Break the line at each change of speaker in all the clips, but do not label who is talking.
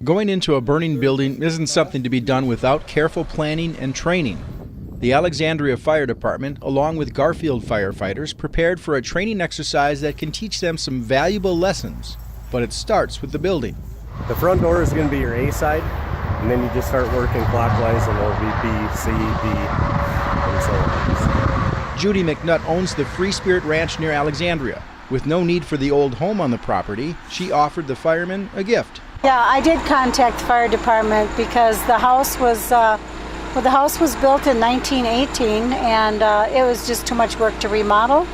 Going into a burning building isn't something to be done without careful planning and training. The Alexandria Fire Department, along with Garfield firefighters, prepared for a training exercise that can teach them some valuable lessons. But it starts with the building.
The front door is going to be your A side, and then you just start working clockwise, and it'll be B, C, D, and so on.
Judy McNutt owns the Free Spirit Ranch near Alexandria. With no need for the old home on the property, she offered the firemen a gift.
Yeah, I did contact the fire department because the house was built in 1918, and it was just too much work to remodel.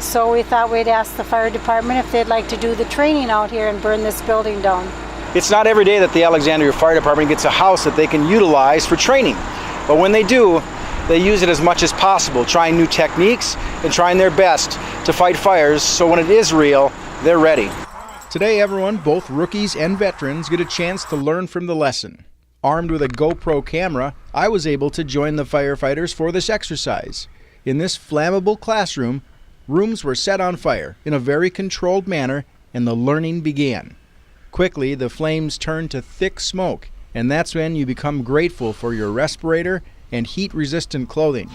So we thought we'd ask the fire department if they'd like to do the training out here and burn this building down.
It's not every day that the Alexandria Fire Department gets a house that they can utilize for training. But when they do, they use it as much as possible, trying new techniques and trying their best to fight fires so when it is real, they're ready. Today, everyone, both rookies and veterans, get a chance to learn from the lesson. Armed with a GoPro camera, I was able to join the firefighters for this exercise. In this flammable classroom, rooms were set on fire in a very controlled manner, and the learning began. Quickly, the flames turned to thick smoke, and that's when you become grateful for your respirator and heat-resistant clothing.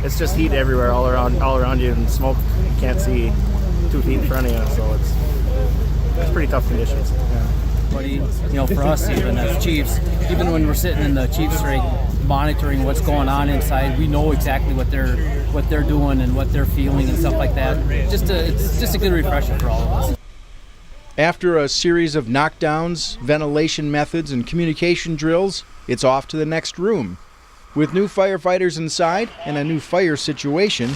It's just heat everywhere, all around you, and smoke. You can't see 2 feet in front of you, so it's pretty tough conditions. Yeah.
But for us, even as chiefs, even when we're sitting in the chief's rig, monitoring what's going on inside, we know exactly what they're doing and what they're feeling and stuff like that. It's just a good refresher for all of us.
After a series of knockdowns, ventilation methods, and communication drills, it's off to the next room. With new firefighters inside and a new fire situation,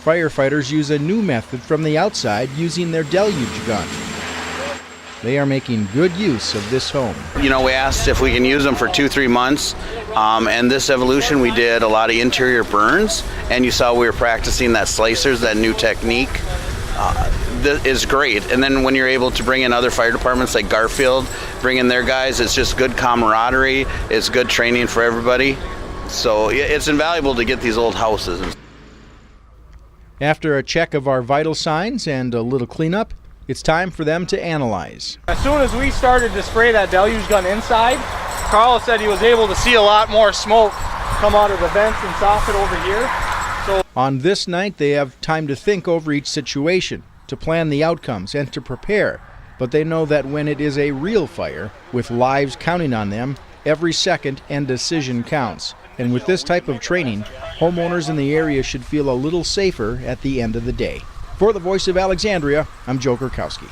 firefighters use a new method from the outside using their deluge gun. They are making good use of this home.
We asked if we can use them for 2-3 months, and this evolution we did a lot of interior burns, and you saw we were practicing that slicers, that new technique. That is great. And then when you're able to bring in other fire departments like Garfield, bring in their guys, it's just good camaraderie, it's good training for everybody. So it's invaluable to get these old houses.
After a check of our vital signs and a little cleanup, it's time for them to analyze.
As soon as we started to spray that deluge gun inside, Karrow said he was able to see a lot more smoke come out of the vents and soffit over here. So
on this night, they have time to think over each situation, to plan the outcomes, and to prepare. But they know that when it is a real fire, with lives counting on them, every second and decision counts. And with this type of training, homeowners in the area should feel a little safer at the end of the day. For the Voice of Alexandria, I'm Joe Kurkowski.